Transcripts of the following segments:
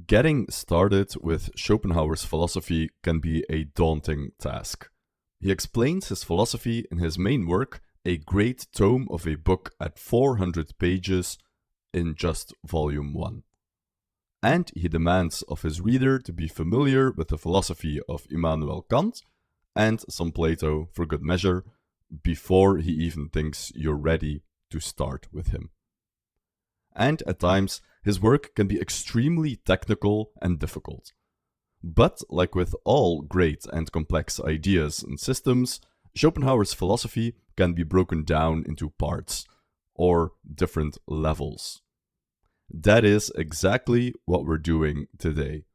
Getting started with Schopenhauer's philosophy can be a daunting task. He explains his philosophy in his main work, a great tome of a book at 400 pages in just volume 1. And he demands of his reader to be familiar with the philosophy of Immanuel Kant and some Plato for good measure before he even thinks you're ready to start with him. And at times, his work can be extremely technical and difficult. But, like with all great and complex ideas and systems, Schopenhauer's philosophy can be broken down into parts, or different levels. That is exactly what we're doing today.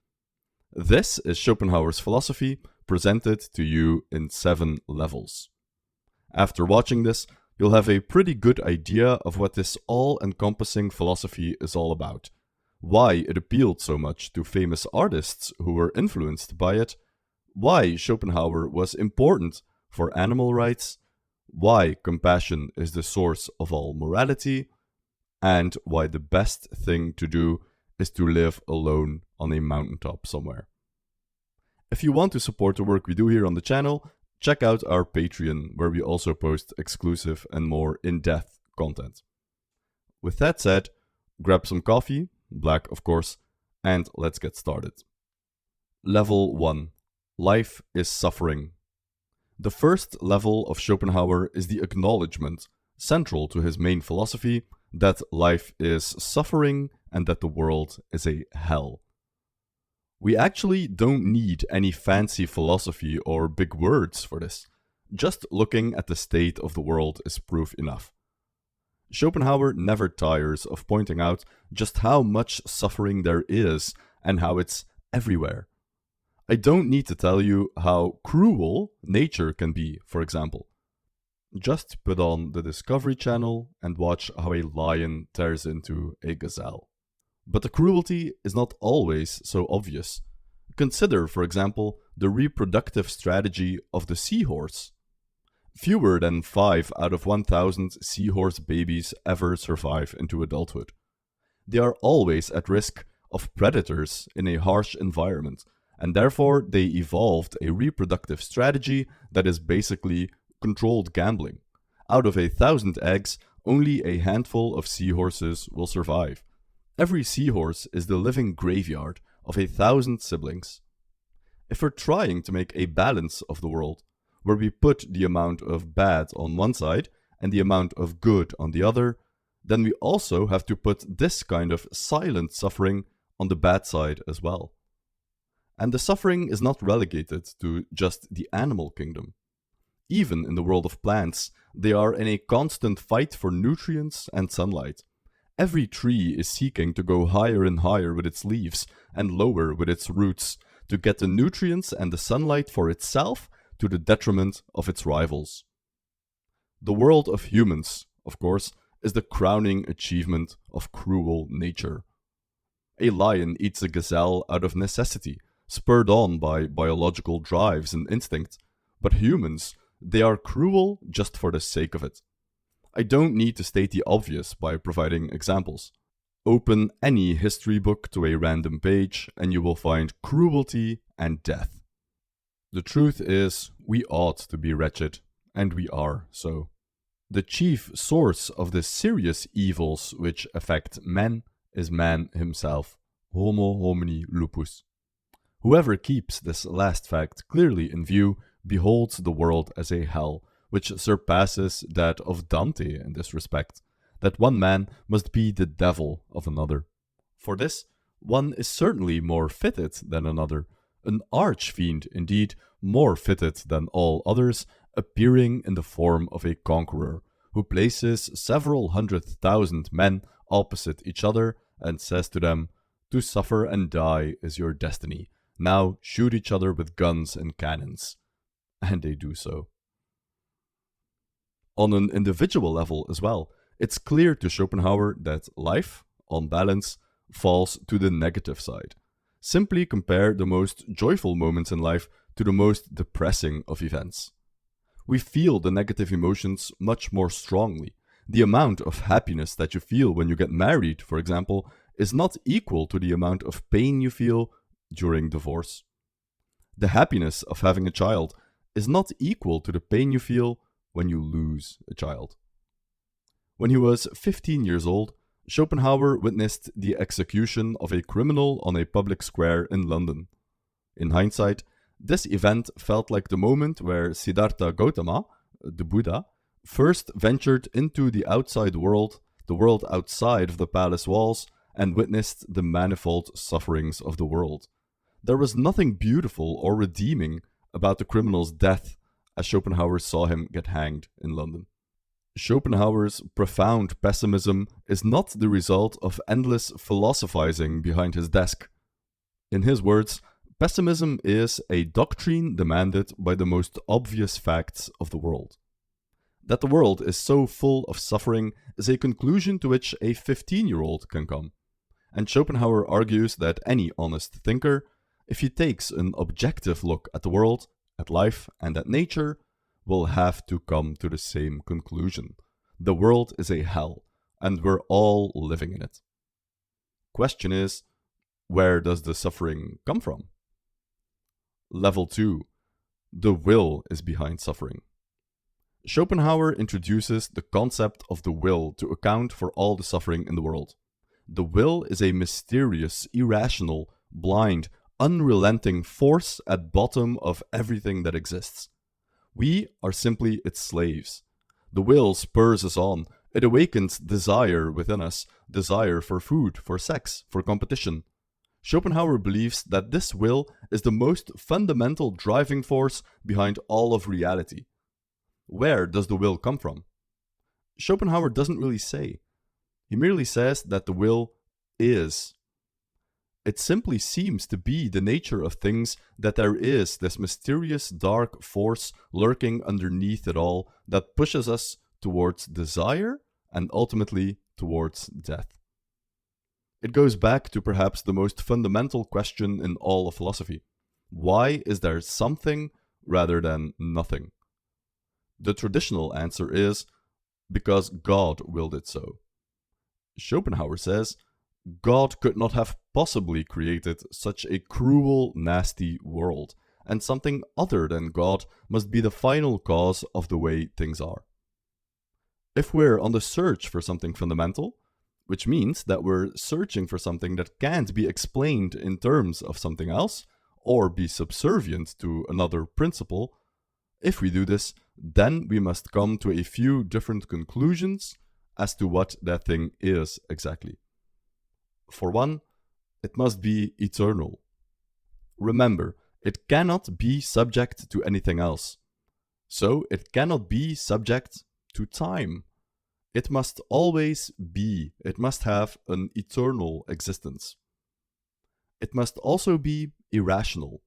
This is Schopenhauer's philosophy presented to you in 7 levels. After watching this, you'll have a pretty good idea of what this all-encompassing philosophy is all about, why it appealed so much to famous artists who were influenced by it, why Schopenhauer was important for animal rights, why compassion is the source of all morality, and why the best thing to do is to live alone on a mountaintop somewhere. If you want to support the work we do here on the channel, check out our Patreon, where we also post exclusive and more in-depth content. With that said, grab some coffee, black of course, and let's get started. Level 1. Life is suffering. The first level of Schopenhauer is the acknowledgement, central to his main philosophy, that life is suffering and that the world is a hell. We actually don't need any fancy philosophy or big words for this. Just looking at the state of the world is proof enough. Schopenhauer never tires of pointing out just how much suffering there is and how it's everywhere. I don't need to tell you how cruel nature can be, for example. Just put on the Discovery Channel and watch how a lion tears into a gazelle. But the cruelty is not always so obvious. Consider, for example, the reproductive strategy of the seahorse. Fewer than 5 out of 1,000 seahorse babies ever survive into adulthood. They are always at risk of predators in a harsh environment, and therefore they evolved a reproductive strategy that is basically controlled gambling. Out of 1,000 eggs, only a handful of seahorses will survive. Every seahorse is the living graveyard of 1,000 siblings. If we're trying to make a balance of the world, where we put the amount of bad on one side and the amount of good on the other, then we also have to put this kind of silent suffering on the bad side as well. And the suffering is not relegated to just the animal kingdom. Even in the world of plants, they are in a constant fight for nutrients and sunlight. Every tree is seeking to go higher and higher with its leaves and lower with its roots to get the nutrients and the sunlight for itself to the detriment of its rivals. The world of humans, of course, is the crowning achievement of cruel nature. A lion eats a gazelle out of necessity, spurred on by biological drives and instinct, but humans, they are cruel just for the sake of it. I don't need to state the obvious by providing examples. Open any history book to a random page and you will find cruelty and death. The truth is, we ought to be wretched, and we are so. The chief source of the serious evils which affect men is man himself, homo homini lupus. Whoever keeps this last fact clearly in view beholds the world as a hell, which surpasses that of Dante in this respect, that one man must be the devil of another. For this, one is certainly more fitted than another, an arch-fiend indeed, more fitted than all others, appearing in the form of a conqueror, who places several 100,000 men opposite each other and says to them, "To suffer and die is your destiny. Now shoot each other with guns and cannons." And they do so. On an individual level as well, it's clear to Schopenhauer that life, on balance, falls to the negative side. Simply compare the most joyful moments in life to the most depressing of events. We feel the negative emotions much more strongly. The amount of happiness that you feel when you get married, for example, is not equal to the amount of pain you feel during divorce. The happiness of having a child is not equal to the pain you feel when you lose a child. When he was 15 years old, Schopenhauer witnessed the execution of a criminal on a public square in London. In hindsight, this event felt like the moment where Siddhartha Gautama, the Buddha, first ventured into the outside world, the world outside of the palace walls, and witnessed the manifold sufferings of the world. There was nothing beautiful or redeeming about the criminal's death as Schopenhauer saw him get hanged in London. Schopenhauer's profound pessimism is not the result of endless philosophizing behind his desk. In his words, pessimism is a doctrine demanded by the most obvious facts of the world. That the world is so full of suffering is a conclusion to which a 15-year-old can come. And Schopenhauer argues that any honest thinker, if he takes an objective look at the world, at life, and at nature, will have to come to the same conclusion. The world is a hell, and we're all living in it. Question is, where does the suffering come from? Level 2. The will is behind suffering. Schopenhauer introduces the concept of the will to account for all the suffering in the world. The will is a mysterious, irrational, blind, unrelenting force at bottom of everything that exists. We are simply its slaves. The will spurs us on. It awakens desire within us, desire for food, for sex, for competition. Schopenhauer believes that this will is the most fundamental driving force behind all of reality. Where does the will come from? Schopenhauer doesn't really say. He merely says that the will is. It simply seems to be the nature of things that there is this mysterious dark force lurking underneath it all that pushes us towards desire and ultimately towards death. It goes back to perhaps the most fundamental question in all of philosophy. Why is there something rather than nothing? The traditional answer is because God willed it so. Schopenhauer says, God could not have possibly created such a cruel, nasty world, and something other than God must be the final cause of the way things are. If we're on the search for something fundamental, which means that we're searching for something that can't be explained in terms of something else, or be subservient to another principle, if we do this, then we must come to a few different conclusions as to what that thing is exactly. For one, it must be eternal. Remember, it cannot be subject to anything else. So it cannot be subject to time. It must always be. It must have an eternal existence. It must also be irrational.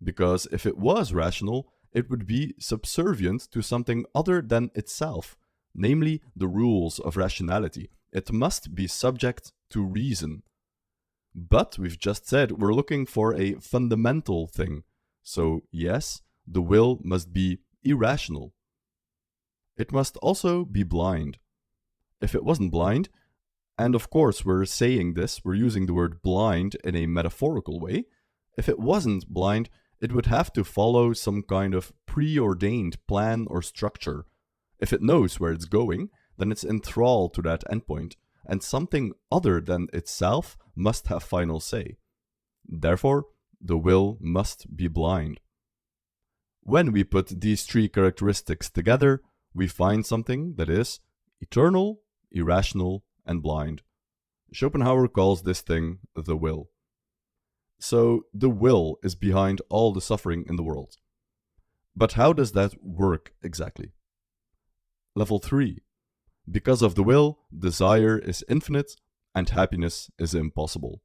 Because if it was rational, it would be subservient to something other than itself, namely the rules of rationality. It must be subject to reason. But we've just said we're looking for a fundamental thing. So yes, the will must be irrational. It must also be blind. If it wasn't blind, and of course we're saying this, we're using the word blind in a metaphorical way, if it wasn't blind, it would have to follow some kind of preordained plan or structure. If it knows where it's going, then it's enthralled to that endpoint, and something other than itself must have final say. Therefore, the will must be blind. When we put these three characteristics together, we find something that is eternal, irrational, and blind. Schopenhauer calls this thing the will. So the will is behind all the suffering in the world. But how does that work exactly? Level 3. Because of the will, desire is infinite and happiness is impossible.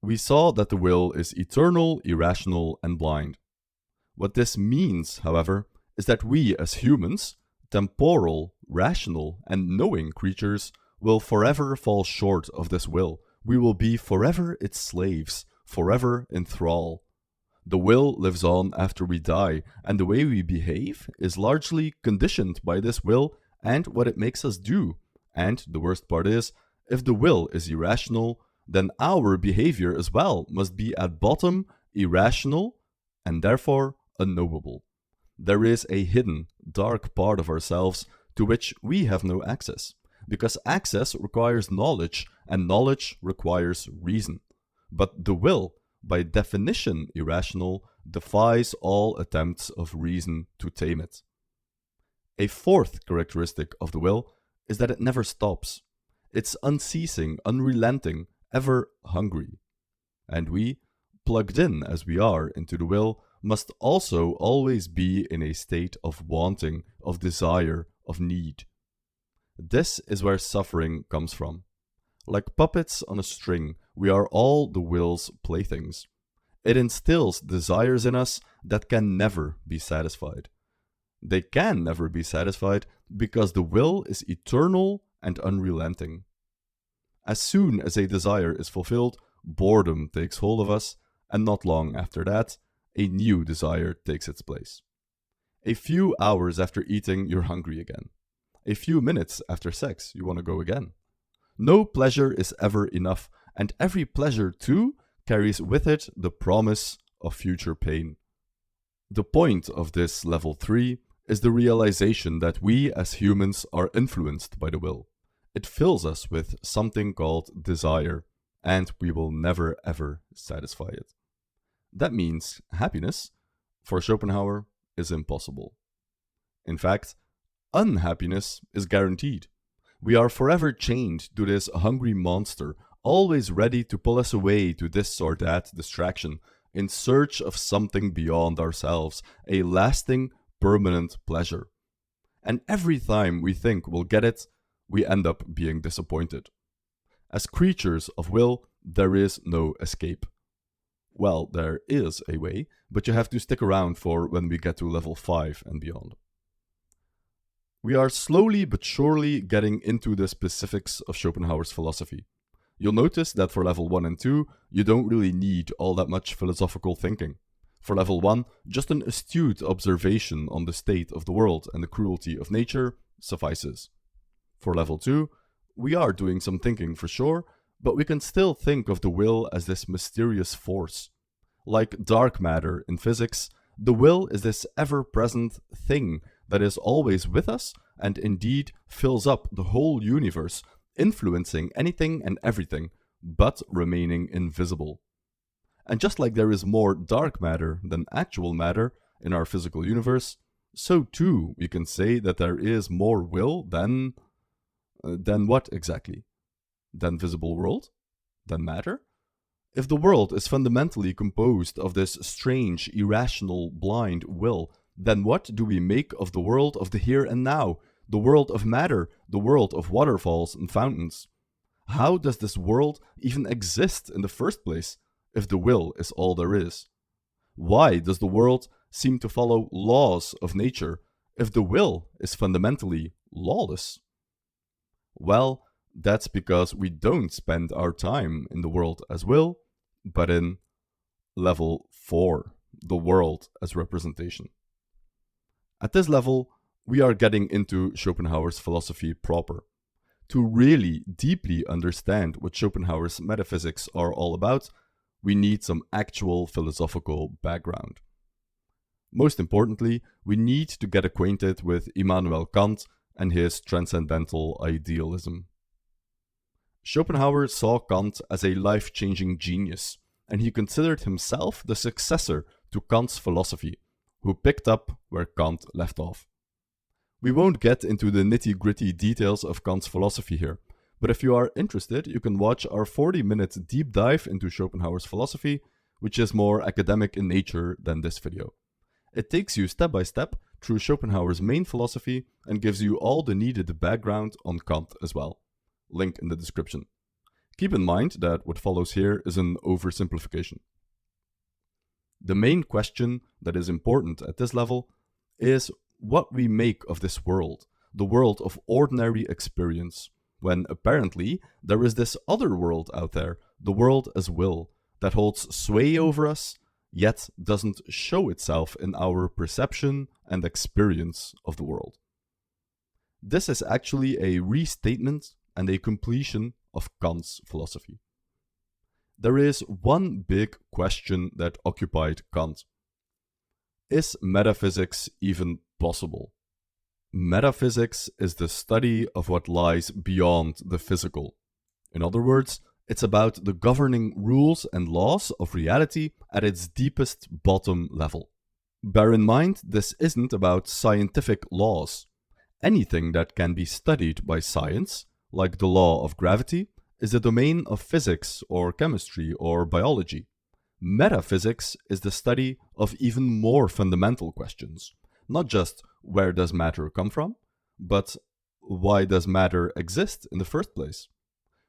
We saw that the will is eternal, irrational, and blind. What this means, however, is that we as humans, temporal, rational, and knowing creatures, will forever fall short of this will. We will be forever its slaves, forever in thrall. The will lives on after we die, and the way we behave is largely conditioned by this will and what it makes us do. And the worst part is, if the will is irrational, then our behavior as well must be at bottom irrational and therefore unknowable. There is a hidden, dark part of ourselves to which we have no access, because access requires knowledge, and knowledge requires reason. But the will, by definition irrational, defies all attempts of reason to tame it. A fourth characteristic of the will is that it never stops. It's unceasing, unrelenting, ever hungry. And we, plugged in as we are into the will, must also always be in a state of wanting, of desire, of need. This is where suffering comes from. Like puppets on a string, we are all the will's playthings. It instills desires in us that can never be satisfied. They can never be satisfied because the will is eternal and unrelenting. As soon as a desire is fulfilled, boredom takes hold of us, and not long after that, a new desire takes its place. A few hours after eating, you're hungry again. A few minutes after sex, you want to go again. No pleasure is ever enough, and every pleasure, too, carries with it the promise of future pain. The point of this level 3 is the realization that we as humans are influenced by the will. It fills us with something called desire, and we will never ever satisfy it. That means happiness, for Schopenhauer, is impossible. In fact, unhappiness is guaranteed. We are forever chained to this hungry monster, always ready to pull us away to this or that distraction, in search of something beyond ourselves, a lasting, permanent pleasure. And every time we think we'll get it, we end up being disappointed. As creatures of will, there is no escape. Well, there is a way, but you have to stick around for when we get to level 5 and beyond. We are slowly but surely getting into the specifics of Schopenhauer's philosophy. You'll notice that for level 1 and 2, you don't really need all that much philosophical thinking. For level 1, just an astute observation on the state of the world and the cruelty of nature suffices. For level 2, we are doing some thinking for sure, but we can still think of the will as this mysterious force. Like dark matter in physics, the will is this ever-present thing that is always with us and indeed fills up the whole universe, influencing anything and everything, but remaining invisible. And just like there is more dark matter than actual matter in our physical universe, so too we can say that there is more will than what exactly? Than visible world? Than matter? If the world is fundamentally composed of this strange, irrational, blind will, then what do we make of the world of the here and now, the world of matter, the world of waterfalls and fountains? How does this world even exist in the first place, if the will is all there is? Why does the world seem to follow laws of nature, if the will is fundamentally lawless? Well, that's because we don't spend our time in the world as will, but in level 4, the world as representation. At this level, we are getting into Schopenhauer's philosophy proper. To really deeply understand what Schopenhauer's metaphysics are all about, we need some actual philosophical background. Most importantly, we need to get acquainted with Immanuel Kant and his transcendental idealism. Schopenhauer saw Kant as a life-changing genius, and he considered himself the successor to Kant's philosophy, who picked up where Kant left off. We won't get into the nitty-gritty details of Kant's philosophy here, but if you are interested, you can watch our 40-minute deep dive into Schopenhauer's philosophy, which is more academic in nature than this video. It takes you step by step through Schopenhauer's main philosophy and gives you all the needed background on Kant as well. Link in the description. Keep in mind that what follows here is an oversimplification. The main question that is important at this level is what we make of this world, the world of ordinary experience, when apparently there is this other world out there, the world as will, that holds sway over us, yet doesn't show itself in our perception and experience of the world. This is actually a restatement and a completion of Kant's philosophy. there is one big question that occupied Kant. Is metaphysics even possible? Metaphysics is the study of what lies beyond the physical. In other words, it's about the governing rules and laws of reality at its deepest bottom level. Bear in mind, this isn't about scientific laws. Anything that can be studied by science, like the law of gravity, is the domain of physics or chemistry or biology. Metaphysics is the study of even more fundamental questions. Not just where does matter come from, but why does matter exist in the first place?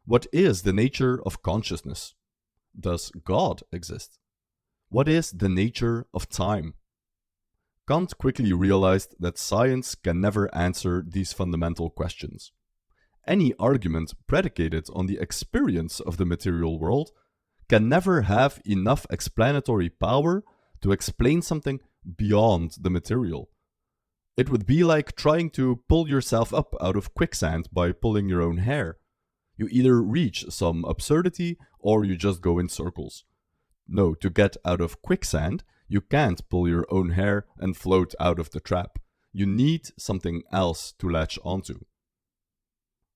What is the nature of consciousness? Does God exist? What is the nature of time? Kant quickly realized that science can never answer these fundamental questions. Any argument predicated on the experience of the material world can never have enough explanatory power to explain something beyond the material. It would be like trying to pull yourself up out of quicksand by pulling your own hair. You either reach some absurdity or you just go in circles. No, to get out of quicksand, you can't pull your own hair and float out of the trap. You need something else to latch onto.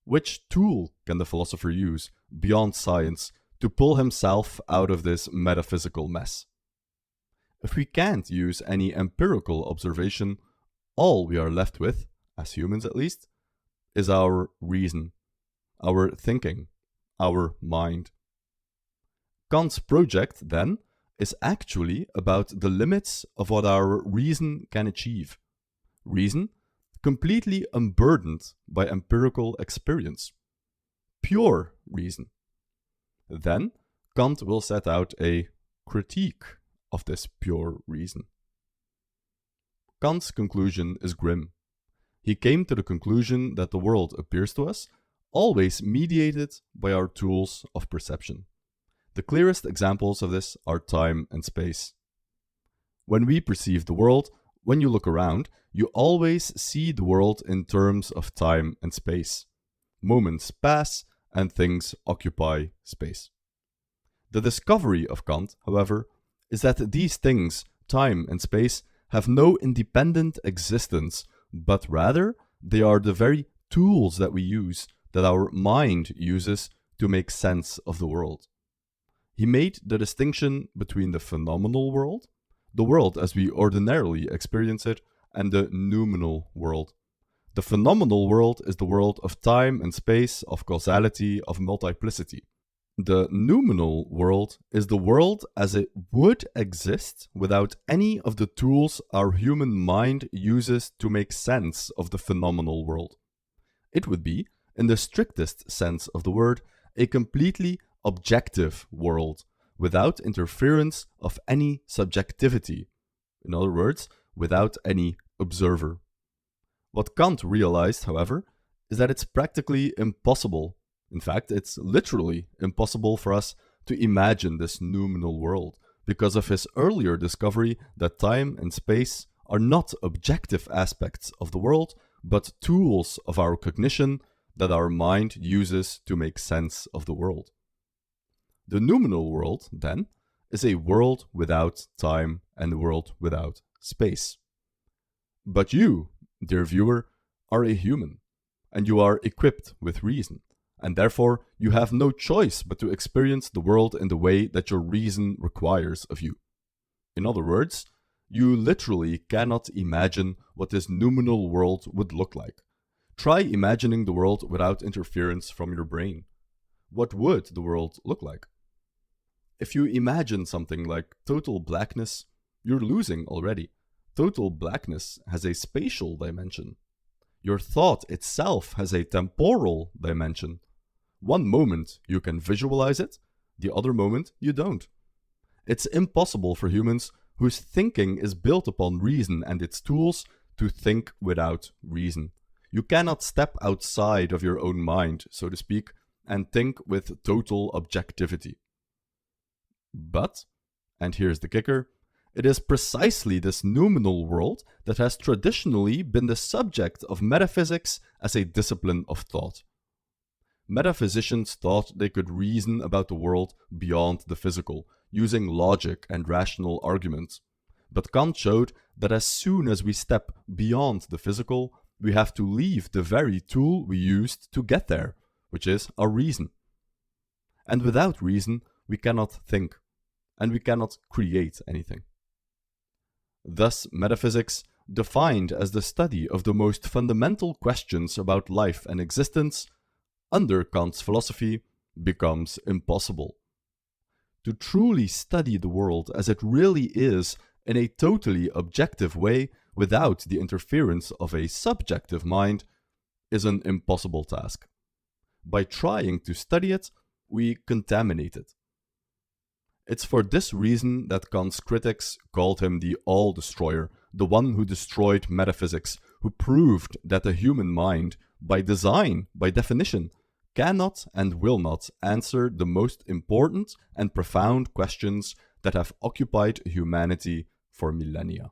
Which tool can the philosopher use, beyond science, to pull himself out of this metaphysical mess? If we can't use any empirical observation, all we are left with, as humans at least, is our reason, our thinking, our mind. Kant's project, then, is actually about the limits of what our reason can achieve. Reason completely unburdened by empirical experience. Pure reason. Then, Kant will set out a critique of this pure reason. Kant's conclusion is grim. He came to the conclusion that the world appears to us always mediated by our tools of perception. The clearest examples of this are time and space. When we perceive the world, when you look around, you always see the world in terms of time and space. Moments pass and things occupy space. The discovery of Kant, however, is that these things, time and space, have no independent existence, but rather they are the very tools that we use, that our mind uses to make sense of the world. He made the distinction between the phenomenal world, the world as we ordinarily experience it, and the noumenal world. The phenomenal world is the world of time and space, of causality, of multiplicity. The noumenal world is the world as it would exist without any of the tools our human mind uses to make sense of the phenomenal world. It would be, in the strictest sense of the word, a completely objective world, without interference of any subjectivity. In other words, without any observer. What Kant realized, however, is that it's practically impossible. In fact, it's literally impossible for us to imagine this noumenal world, because of his earlier discovery that time and space are not objective aspects of the world, but tools of our cognition that our mind uses to make sense of the world. The noumenal world, then, is a world without time and a world without space. But you, dear viewer, are a human, and you are equipped with reason, and therefore you have no choice but to experience the world in the way that your reason requires of you. In other words, you literally cannot imagine what this noumenal world would look like. Try imagining the world without interference from your brain. What would the world look like? If you imagine something like total blackness, you're losing already. Total blackness has a spatial dimension. Your thought itself has a temporal dimension. One moment you can visualize it, the other moment you don't. It's impossible for humans whose thinking is built upon reason and its tools to think without reason. You cannot step outside of your own mind, so to speak, and think with total objectivity. But, and here's the kicker, it is precisely this noumenal world that has traditionally been the subject of metaphysics as a discipline of thought. Metaphysicians thought they could reason about the world beyond the physical, using logic and rational arguments. But Kant showed that as soon as we step beyond the physical, we have to leave the very tool we used to get there, which is our reason. And without reason, we cannot think, and we cannot create anything. Thus, metaphysics, defined as the study of the most fundamental questions about life and existence, under Kant's philosophy, becomes impossible. To truly study the world as it really is in a totally objective way without the interference of a subjective mind is an impossible task. By trying to study it, we contaminate it. It's for this reason that Kant's critics called him the all-destroyer, the one who destroyed metaphysics, who proved that the human mind, by design, by definition, cannot and will not answer the most important and profound questions that have occupied humanity for millennia.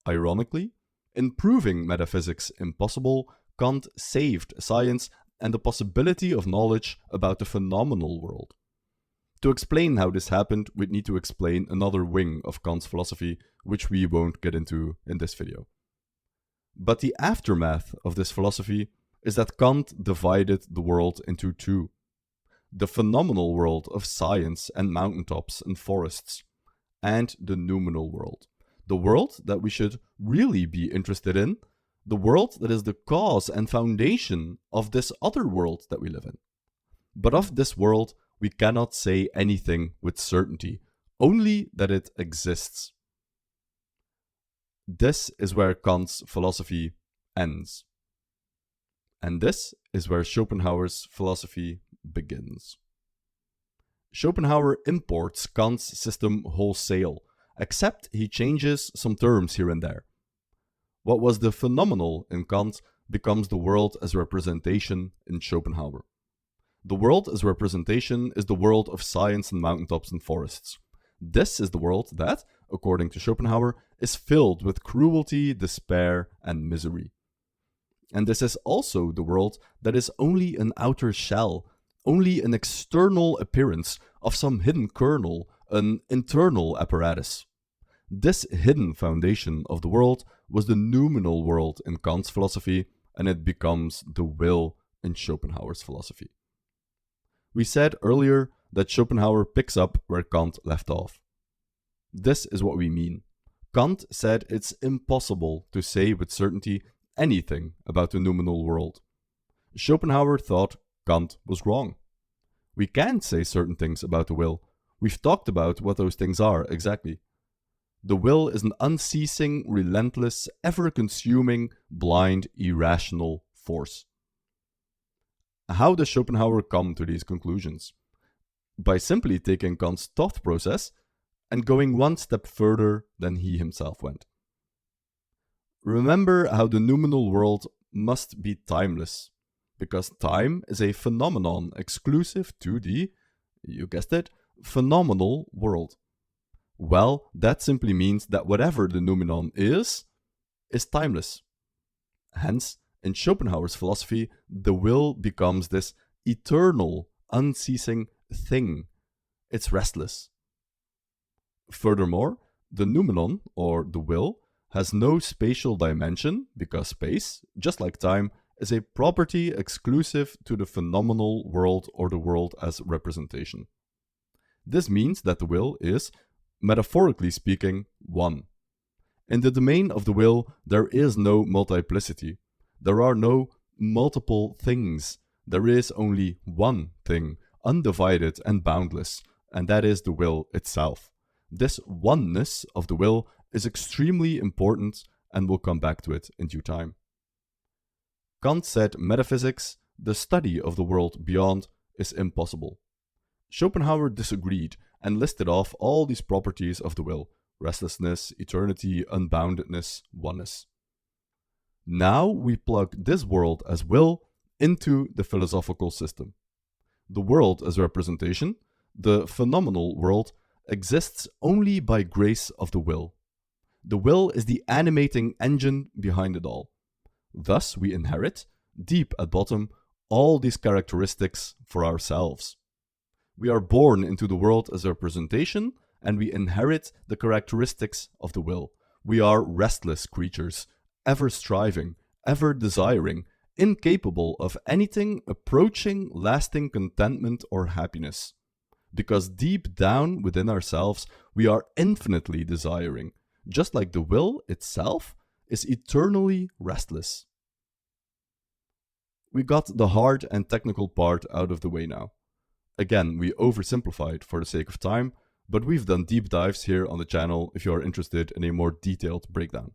Ironically, in proving metaphysics impossible, Kant saved science and the possibility of knowledge about the phenomenal world. To explain how this happened, we'd need to explain another wing of Kant's philosophy, which we won't get into in this video. But the aftermath of this philosophy is that Kant divided the world into two: the phenomenal world of science and mountaintops and forests, and the noumenal world, the world that we should really be interested in, the world that is the cause and foundation of this other world that we live in. But of this world, we cannot say anything with certainty, only that it exists. This is where Kant's philosophy ends. And this is where Schopenhauer's philosophy begins. Schopenhauer imports Kant's system wholesale, except he changes some terms here and there. What was the phenomenal in Kant becomes the world as representation in Schopenhauer. The world as representation is the world of science and mountaintops and forests. This is the world that, according to Schopenhauer, is filled with cruelty, despair, and misery. And this is also the world that is only an outer shell, only an external appearance of some hidden kernel, an internal apparatus. This hidden foundation of the world was the noumenal world in Kant's philosophy, and it becomes the will in Schopenhauer's philosophy. We said earlier that Schopenhauer picks up where Kant left off. This is what we mean. Kant said it's impossible to say with certainty anything about the noumenal world. Schopenhauer thought Kant was wrong. We can say certain things about the will. We've talked about what those things are exactly. The will is an unceasing, relentless, ever-consuming, blind, irrational force. How does Schopenhauer come to these conclusions? By simply taking Kant's thought process and going one step further than he himself went. Remember how the noumenal world must be timeless, because time is a phenomenon exclusive to the, you guessed it, phenomenal world. Well, that simply means that whatever the noumenon is timeless. Hence, in Schopenhauer's philosophy, the will becomes this eternal, unceasing thing. It's restless. Furthermore, the noumenon, or the will, has no spatial dimension, because space, just like time, is a property exclusive to the phenomenal world or the world as representation. This means that the will is, metaphorically speaking, one. In the domain of the will, there is no multiplicity. There are no multiple things. There is only one thing, undivided and boundless, and that is the will itself. This oneness of the will is extremely important, and we'll come back to it in due time. Kant said metaphysics, the study of the world beyond, is impossible. Schopenhauer disagreed and listed off all these properties of the will: restlessness, eternity, unboundedness, oneness. Now we plug this world as will into the philosophical system. The world as representation, the phenomenal world, exists only by grace of the will. The will is the animating engine behind it all. Thus we inherit, deep at bottom, all these characteristics for ourselves. We are born into the world as a representation, and we inherit the characteristics of the will. We are restless creatures, ever striving, ever desiring, incapable of anything approaching lasting contentment or happiness. Because deep down within ourselves, we are infinitely desiring, just like the will itself is eternally restless. We got the hard and technical part out of the way now. Again, we oversimplified for the sake of time, but we've done deep dives here on the channel if you are interested in a more detailed breakdown.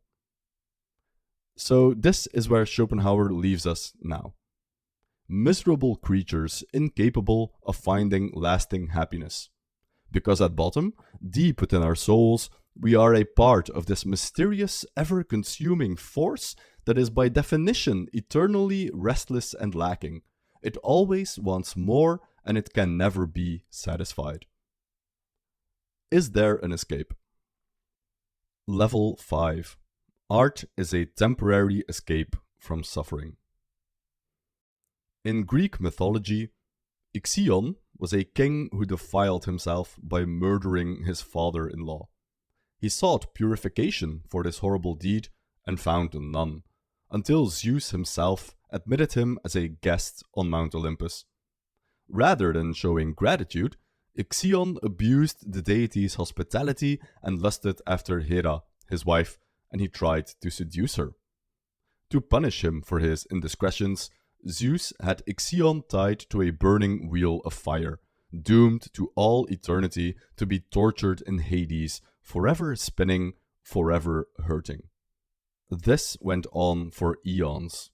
So this is where Schopenhauer leaves us now. Miserable creatures incapable of finding lasting happiness. Because at bottom, deep within our souls, we are a part of this mysterious, ever-consuming force that is by definition eternally restless and lacking. It always wants more, and it can never be satisfied. Is there an escape? Level 5. Art is a temporary escape from suffering. In Greek mythology, Ixion was a king who defiled himself by murdering his father-in-law. He sought purification for this horrible deed and found none, until Zeus himself admitted him as a guest on Mount Olympus. Rather than showing gratitude, Ixion abused the deity's hospitality and lusted after Hera, his wife, and he tried to seduce her. To punish him for his indiscretions, Zeus had Ixion tied to a burning wheel of fire, doomed to all eternity to be tortured in Hades, forever spinning, forever hurting. This went on for eons.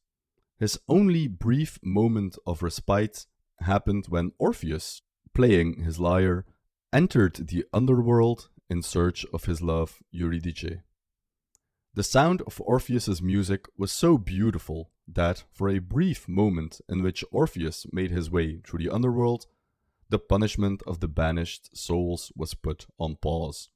His only brief moment of respite happened when Orpheus, playing his lyre, entered the underworld in search of his love Eurydice. The sound of Orpheus's music was so beautiful that, for a brief moment in which Orpheus made his way through the underworld, the punishment of the banished souls was put on pause.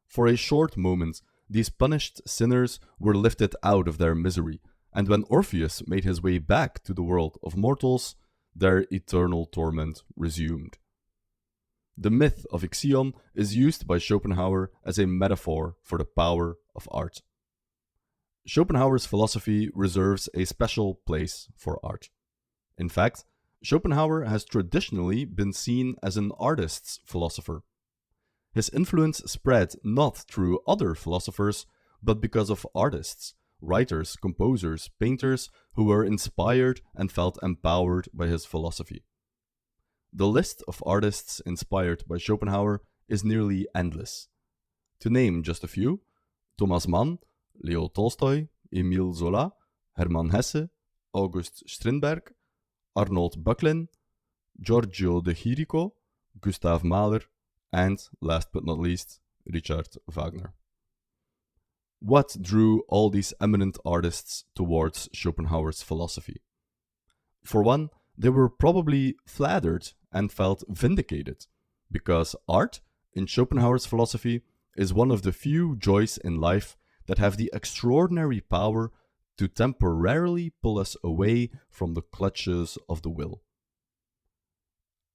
For a short moment, these punished sinners were lifted out of their misery, and when Orpheus made his way back to the world of mortals, their eternal torment resumed. The myth of Ixion is used by Schopenhauer as a metaphor for the power of art. Schopenhauer's philosophy reserves a special place for art. In fact, Schopenhauer has traditionally been seen as an artist's philosopher. His influence spread not through other philosophers, but because of artists, writers, composers, painters who were inspired and felt empowered by his philosophy. The list of artists inspired by Schopenhauer is nearly endless. To name just a few: Thomas Mann, Leo Tolstoy, Emile Zola, Hermann Hesse, August Strindberg, Arnold Böcklin, Giorgio de Chirico, Gustav Mahler, and, last but not least, Richard Wagner. What drew all these eminent artists towards Schopenhauer's philosophy? For one, they were probably flattered and felt vindicated, because art, in Schopenhauer's philosophy, is one of the few joys in life that have the extraordinary power to temporarily pull us away from the clutches of the will.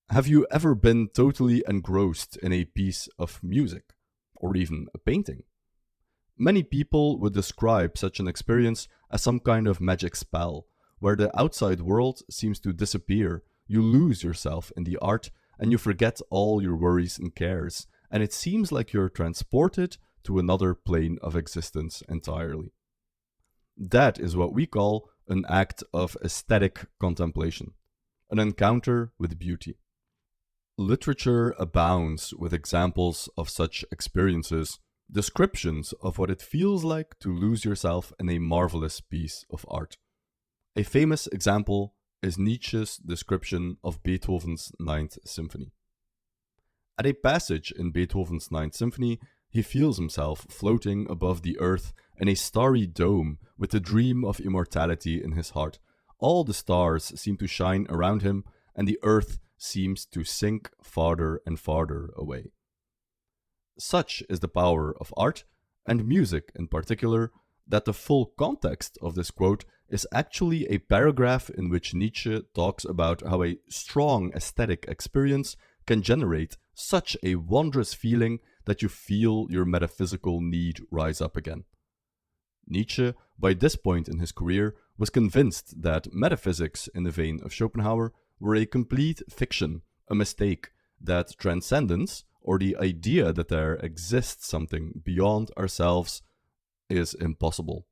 Have you ever been totally engrossed in a piece of music, or even a painting? Many people would describe such an experience as some kind of magic spell, where the outside world seems to disappear, you lose yourself in the art, and you forget all your worries and cares, and it seems like you're transported to another plane of existence entirely. That is what we call an act of aesthetic contemplation, an encounter with beauty. Literature abounds with examples of such experiences, descriptions of what it feels like to lose yourself in a marvelous piece of art. A famous example is Nietzsche's description of Beethoven's Ninth Symphony. At a passage in Beethoven's Ninth Symphony, he feels himself floating above the earth in a starry dome with the dream of immortality in his heart. All the stars seem to shine around him, and the earth seems to sink farther and farther away. Such is the power of art, and music in particular, that the full context of this quote is actually a paragraph in which Nietzsche talks about how a strong aesthetic experience can generate such a wondrous feeling that you feel your metaphysical need rise up again. Nietzsche, by this point in his career, was convinced that metaphysics, in the vein of Schopenhauer, were a complete fiction, a mistake, that transcendence, or the idea that there exists something beyond ourselves, is impossible.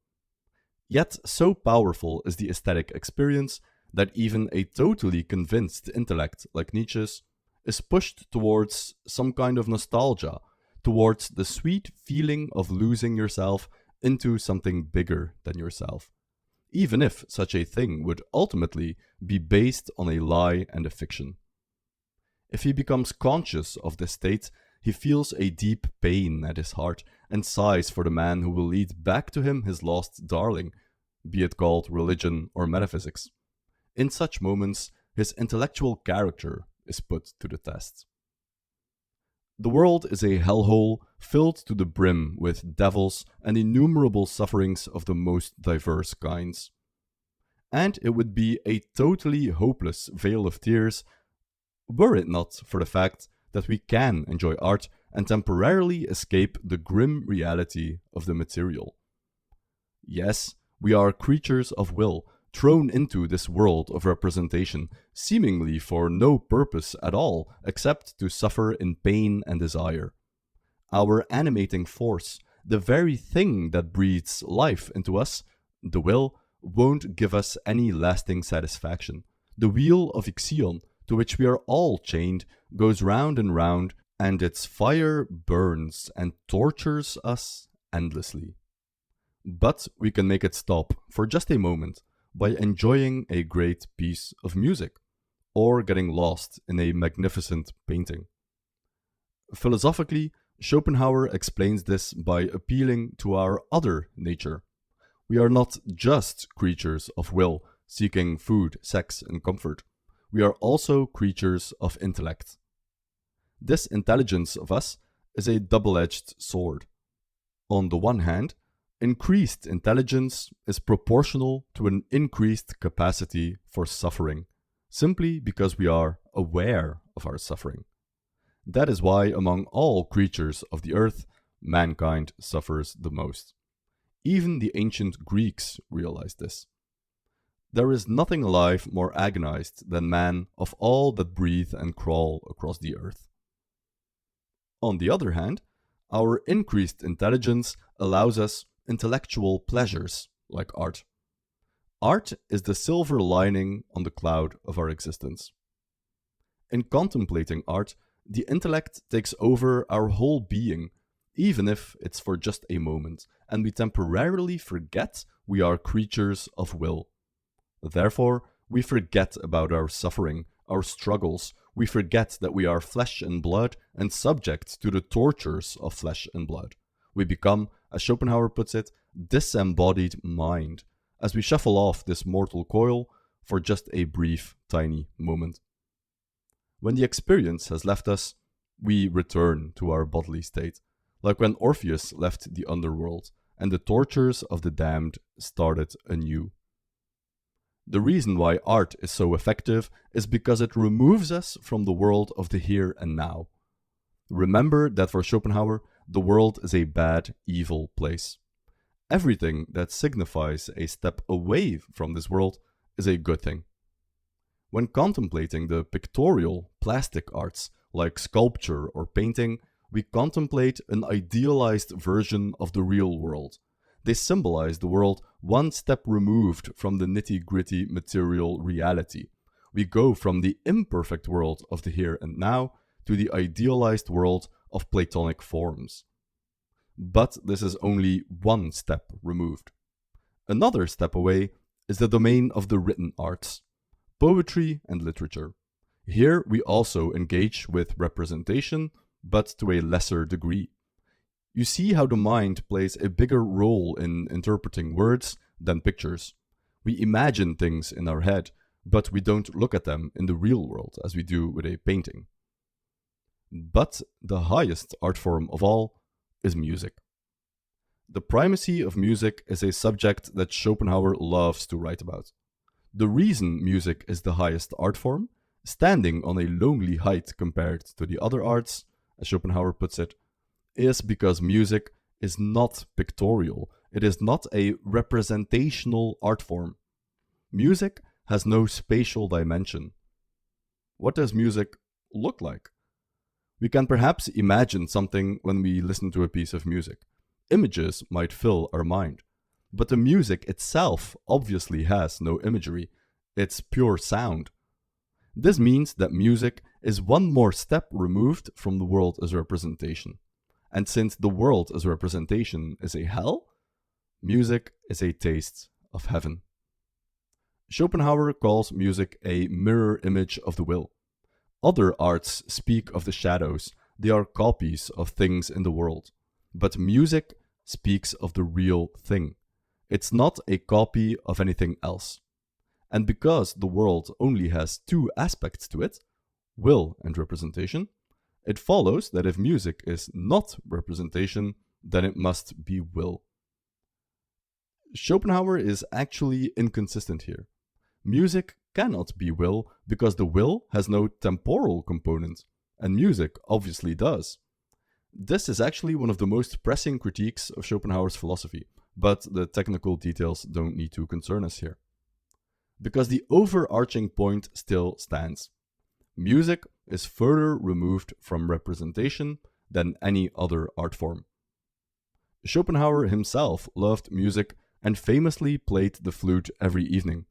Yet so powerful is the aesthetic experience that even a totally convinced intellect like Nietzsche's is pushed towards some kind of nostalgia, towards the sweet feeling of losing yourself into something bigger than yourself, even if such a thing would ultimately be based on a lie and a fiction. If he becomes conscious of this state, he feels a deep pain at his heart and sighs for the man who will lead back to him his lost darling, be it called religion or metaphysics. In such moments, his intellectual character is put to the test. The world is a hellhole filled to the brim with devils and innumerable sufferings of the most diverse kinds. And it would be a totally hopeless vale of tears were it not for the fact that we can enjoy art and temporarily escape the grim reality of the material. Yes, we are creatures of will, thrown into this world of representation, seemingly for no purpose at all except to suffer in pain and desire. Our animating force, the very thing that breathes life into us, the will, won't give us any lasting satisfaction. The wheel of Ixion, to which we are all chained, goes round and round, and its fire burns and tortures us endlessly. But we can make it stop for just a moment by enjoying a great piece of music, or getting lost in a magnificent painting. Philosophically, Schopenhauer explains this by appealing to our other nature. We are not just creatures of will, seeking food, sex, and comfort. We are also creatures of intellect. This intelligence of us is a double-edged sword. On the one hand, increased intelligence is proportional to an increased capacity for suffering, simply because we are aware of our suffering. That is why, among all creatures of the earth, mankind suffers the most. Even the ancient Greeks realized this. There is nothing alive more agonized than man of all that breathe and crawl across the earth. On the other hand, our increased intelligence allows us intellectual pleasures like art. Art is the silver lining on the cloud of our existence. In contemplating art, the intellect takes over our whole being, even if it's for just a moment, and we temporarily forget we are creatures of will. Therefore, we forget about our suffering, our struggles. We forget that we are flesh and blood and subject to the tortures of flesh and blood. We become, as Schopenhauer puts it, disembodied mind, as we shuffle off this mortal coil for just a brief, tiny moment. When the experience has left us, we return to our bodily state, like when Orpheus left the underworld and the tortures of the damned started anew. The reason why art is so effective is because it removes us from the world of the here and now. Remember that for Schopenhauer, the world is a bad, evil place. Everything that signifies a step away from this world is a good thing. When contemplating the pictorial, plastic arts like sculpture or painting, we contemplate an idealized version of the real world. They symbolize the world one step removed from the nitty-gritty material reality. We go from the imperfect world of the here and now to the idealized world of Platonic forms. But this is only one step removed. Another step away is the domain of the written arts, poetry and literature. Here we also engage with representation, but to a lesser degree. You see how the mind plays a bigger role in interpreting words than pictures. We imagine things in our head, but we don't look at them in the real world as we do with a painting. But the highest art form of all is music. The primacy of music is a subject that Schopenhauer loves to write about. The reason music is the highest art form, standing on a lonely height compared to the other arts, as Schopenhauer puts it, is because music is not pictorial. It is not a representational art form. Music has no spatial dimension. What does music look like? We can perhaps imagine something when we listen to a piece of music. Images might fill our mind. But the music itself obviously has no imagery. It's pure sound. This means that music is one more step removed from the world as representation. And since the world as representation is a hell, music is a taste of heaven. Schopenhauer calls music a mirror image of the will. Other arts speak of the shadows. They are copies of things in the world. But music speaks of the real thing. It's not a copy of anything else. And because the world only has two aspects to it, will and representation, it follows that if music is not representation, then it must be will. Schopenhauer is actually inconsistent here. Music cannot be will because the will has no temporal component, and music obviously does. This is actually one of the most pressing critiques of Schopenhauer's philosophy, but the technical details don't need to concern us here. Because the overarching point still stands. Music is further removed from representation than any other art form. Schopenhauer himself loved music and famously played the flute every evening.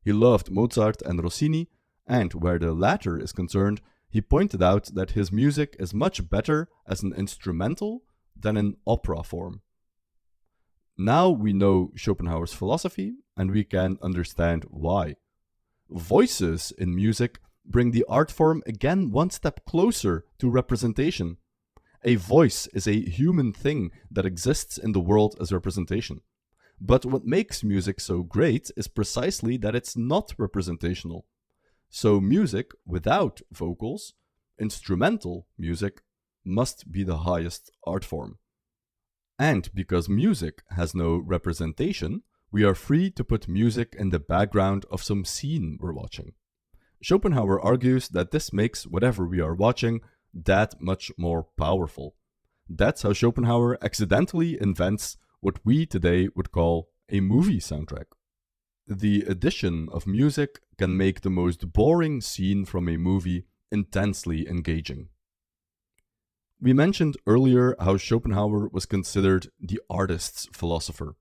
He loved Mozart and Rossini, and where the latter is concerned, he pointed out that his music is much better as an instrumental than in opera form. Now we know Schopenhauer's philosophy, and we can understand why. Voices in music bring the art form again one step closer to representation. A voice is a human thing that exists in the world as representation. But what makes music so great is precisely that it's not representational. So music without vocals, instrumental music, must be the highest art form. And because music has no representation, we are free to put music in the background of some scene we're watching. Schopenhauer argues that this makes whatever we are watching that much more powerful. That's how Schopenhauer accidentally invents what we today would call a movie soundtrack. The addition of music can make the most boring scene from a movie intensely engaging. We mentioned earlier how Schopenhauer was considered the artist's philosopher.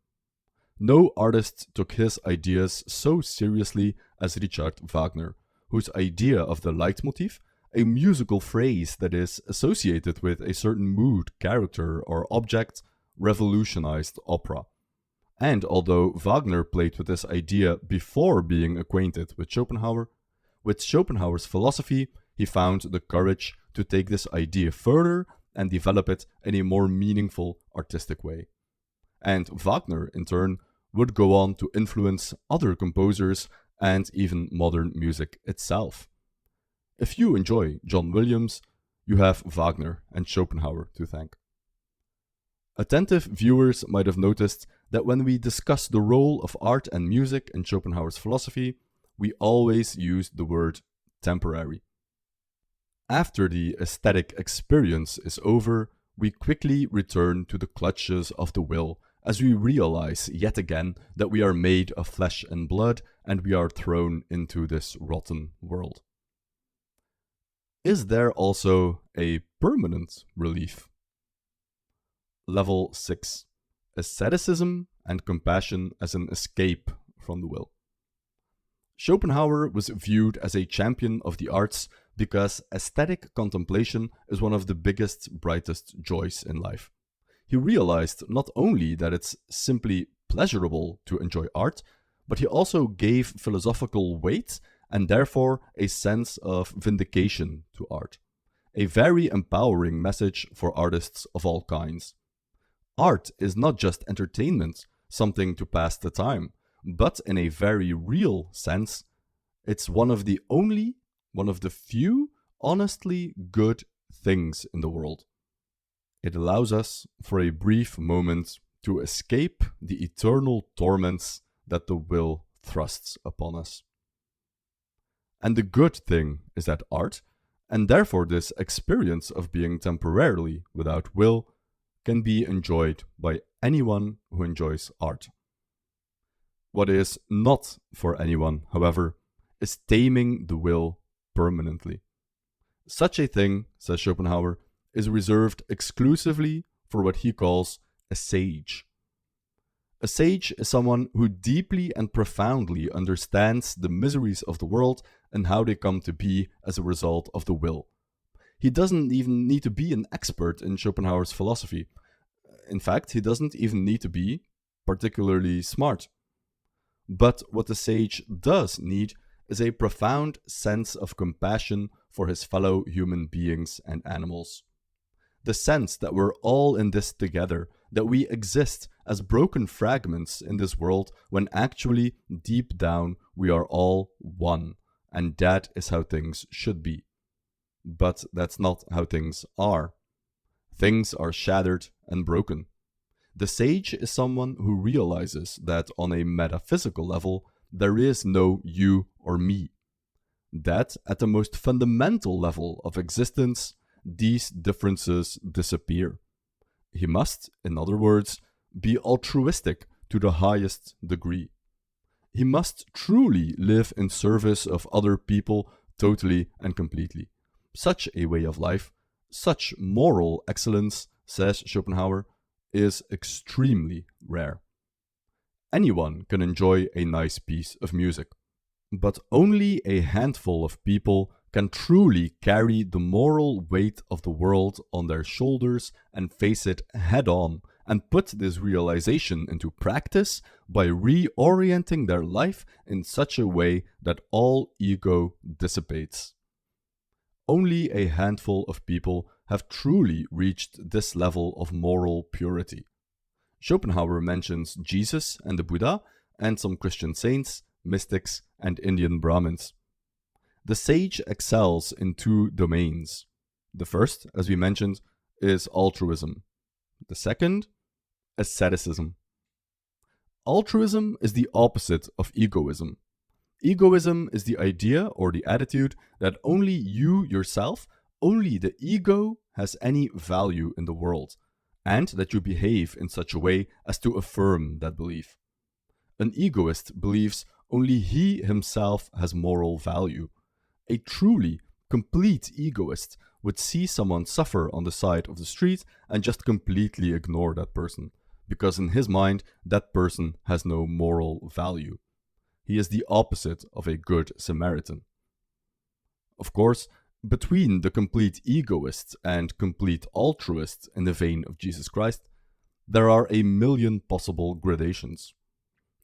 No artist took his ideas so seriously as Richard Wagner, whose idea of the Leitmotiv, a musical phrase that is associated with a certain mood, character, or object, revolutionized opera. And although Wagner played with this idea before being acquainted with Schopenhauer's philosophy, he found the courage to take this idea further and develop it in a more meaningful artistic way. And Wagner, in turn, would go on to influence other composers and even modern music itself. If you enjoy John Williams, you have Wagner and Schopenhauer to thank. Attentive viewers might have noticed that when we discuss the role of art and music in Schopenhauer's philosophy, we always use the word temporary. After the aesthetic experience is over, we quickly return to the clutches of the will as we realize yet again that we are made of flesh and blood and we are thrown into this rotten world. Is there also a permanent relief? Level 6. Asceticism and compassion as an escape from the will. Schopenhauer was viewed as a champion of the arts because aesthetic contemplation is one of the biggest, brightest joys in life. He realized not only that it's simply pleasurable to enjoy art, but he also gave philosophical weight and therefore a sense of vindication to art. A very empowering message for artists of all kinds. Art is not just entertainment, something to pass the time, but in a very real sense, it's one of the few honestly good things in the world. It allows us for a brief moment to escape the eternal torments that the will thrusts upon us. And the good thing is that art, and therefore this experience of being temporarily without will, can be enjoyed by anyone who enjoys art. What is not for anyone, however, is taming the will permanently. Such a thing, says Schopenhauer, is reserved exclusively for what he calls a sage. A sage is someone who deeply and profoundly understands the miseries of the world and how they come to be as a result of the will. He doesn't even need to be an expert in Schopenhauer's philosophy. In fact, he doesn't even need to be particularly smart. But what the sage does need is a profound sense of compassion for his fellow human beings and animals. The sense that we're all in this together, that we exist as broken fragments in this world when actually, deep down, we are all one, and that is how things should be. But that's not how things are. Things are shattered and broken. The sage is someone who realizes that on a metaphysical level, there is no you or me. That at the most fundamental level of existence, these differences disappear. He must, in other words, be altruistic to the highest degree. He must truly live in service of other people totally and completely. Such a way of life, such moral excellence, says Schopenhauer, is extremely rare. Anyone can enjoy a nice piece of music, but only a handful of people can truly carry the moral weight of the world on their shoulders and face it head on, and put this realization into practice by reorienting their life in such a way that all ego dissipates. Only a handful of people have truly reached this level of moral purity. Schopenhauer mentions Jesus and the Buddha and some Christian saints, mystics, and Indian Brahmins. The sage excels in two domains. The first, as we mentioned, is altruism. The second, asceticism. Altruism is the opposite of egoism. Egoism is the idea or the attitude that only you yourself, only the ego, has any value in the world, and that you behave in such a way as to affirm that belief. An egoist believes only he himself has moral value. A truly complete egoist would see someone suffer on the side of the street and just completely ignore that person, because in his mind that person has no moral value. He is the opposite of a good Samaritan. Of course, between the complete egoist and complete altruist in the vein of Jesus Christ, there are a million possible gradations.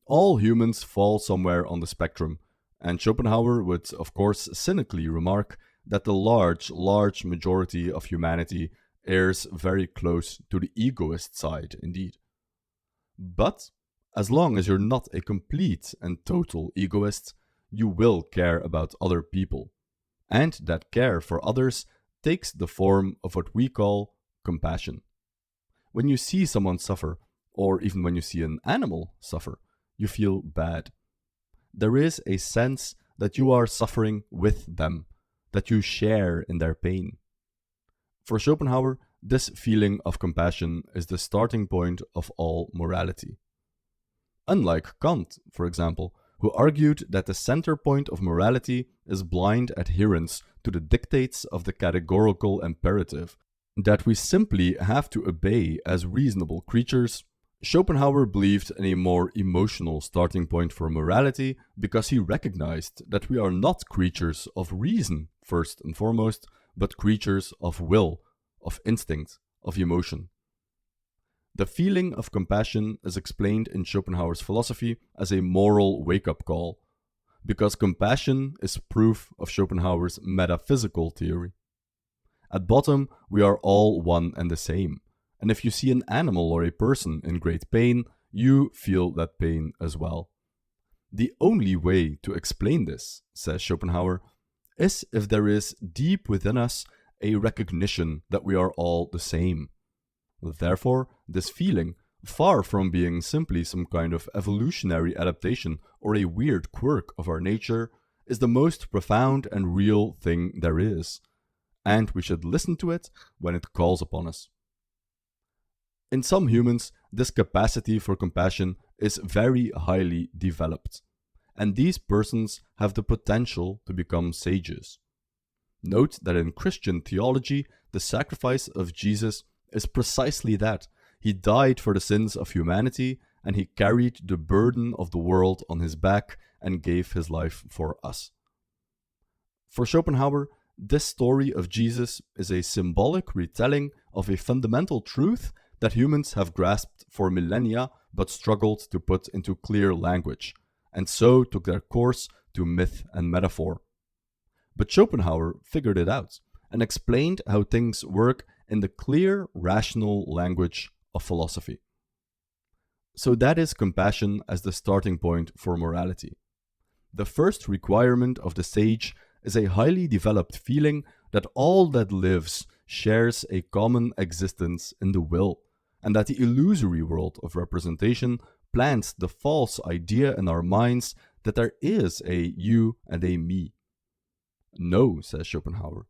All humans fall somewhere on the spectrum, and Schopenhauer would, of course, cynically remark that the large majority of humanity errs very close to the egoist side indeed. But as long as you're not a complete and total egoist, you will care about other people. And that care for others takes the form of what we call compassion. When you see someone suffer, or even when you see an animal suffer, you feel bad. There is a sense that you are suffering with them, that you share in their pain. For Schopenhauer, this feeling of compassion is the starting point of all morality. Unlike Kant, for example, who argued that the center point of morality is blind adherence to the dictates of the categorical imperative, that we simply have to obey as reasonable creatures, Schopenhauer believed in a more emotional starting point for morality because he recognized that we are not creatures of reason, first and foremost, but creatures of will, of instinct, of emotion. The feeling of compassion is explained in Schopenhauer's philosophy as a moral wake-up call, because compassion is proof of Schopenhauer's metaphysical theory. At bottom, we are all one and the same, and if you see an animal or a person in great pain, you feel that pain as well. The only way to explain this, says Schopenhauer, is if there is deep within us a recognition that we are all the same. Therefore, this feeling, far from being simply some kind of evolutionary adaptation or a weird quirk of our nature, is the most profound and real thing there is, and we should listen to it when it calls upon us. In some humans, this capacity for compassion is very highly developed, and these persons have the potential to become sages. Note that in Christian theology, the sacrifice of Jesus is precisely that. He died for the sins of humanity, and he carried the burden of the world on his back and gave his life for us. For Schopenhauer, this story of Jesus is a symbolic retelling of a fundamental truth that humans have grasped for millennia but struggled to put into clear language, and so took their course to myth and metaphor. But Schopenhauer figured it out and explained how things work in the clear, rational language of philosophy. So that is compassion as the starting point for morality. The first requirement of the sage is a highly developed feeling that all that lives shares a common existence in the will, and that the illusory world of representation plants the false idea in our minds that there is a you and a me. No, says Schopenhauer,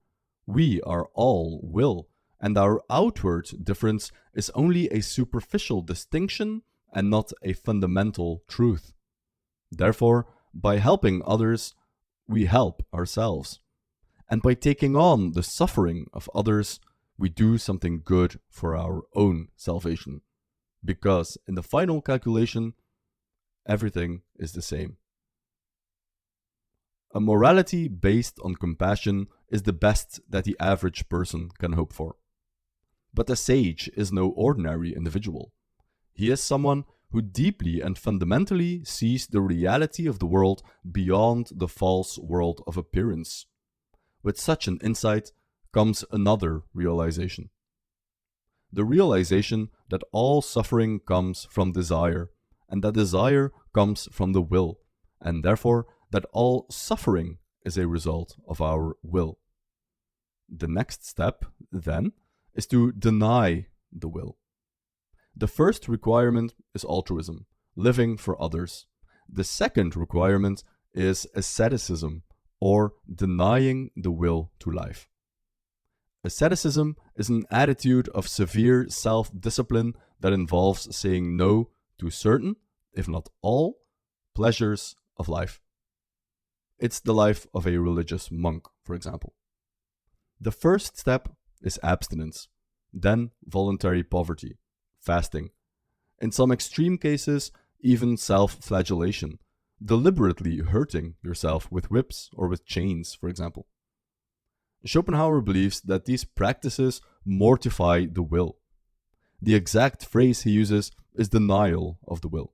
we are all will, and our outward difference is only a superficial distinction and not a fundamental truth. Therefore, by helping others, we help ourselves. And by taking on the suffering of others, we do something good for our own salvation. Because in the final calculation, everything is the same. A morality based on compassion is the best that the average person can hope for. But a sage is no ordinary individual. He is someone who deeply and fundamentally sees the reality of the world beyond the false world of appearance. With such an insight comes another realization. The realization that all suffering comes from desire, and that desire comes from the will, and therefore that all suffering is a result of our will. The next step, then, is to deny the will. The first requirement is altruism, living for others. The second requirement is asceticism, or denying the will to life. Asceticism is an attitude of severe self-discipline that involves saying no to certain, if not all, pleasures of life. It's the life of a religious monk, for example. The first step is abstinence, then voluntary poverty, fasting. In some extreme cases, even self-flagellation, deliberately hurting yourself with whips or with chains, for example. Schopenhauer believes that these practices mortify the will. The exact phrase he uses is denial of the will.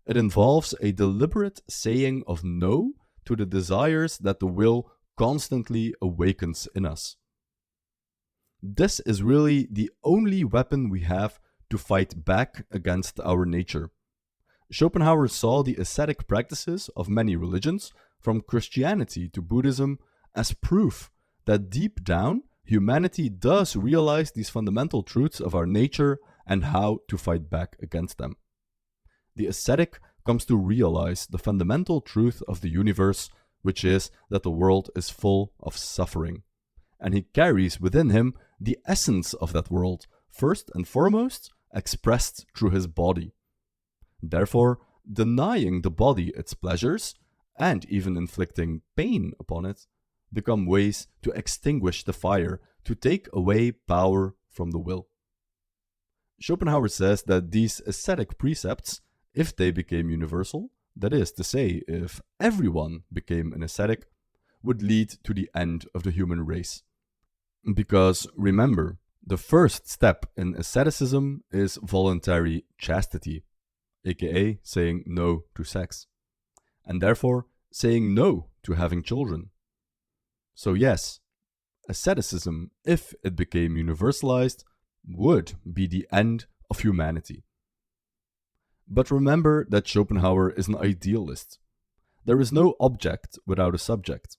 It involves a deliberate saying of no to the desires that the will constantly awakens in us. This is really the only weapon we have to fight back against our nature. Schopenhauer saw the ascetic practices of many religions, from Christianity to Buddhism, as proof that deep down, humanity does realize these fundamental truths of our nature and how to fight back against them. The ascetic comes to realize the fundamental truth of the universe, which is that the world is full of suffering. And he carries within him the essence of that world, first and foremost, expressed through his body. Therefore, denying the body its pleasures, and even inflicting pain upon it, become ways to extinguish the fire, to take away power from the will. Schopenhauer says that these ascetic precepts, if they became universal, that is to say, if everyone became an ascetic, would lead to the end of the human race. Because, remember, the first step in asceticism is voluntary chastity, aka saying no to sex, and therefore saying no to having children. So yes, asceticism, if it became universalized, would be the end of humanity. But remember that Schopenhauer is an idealist. There is no object without a subject.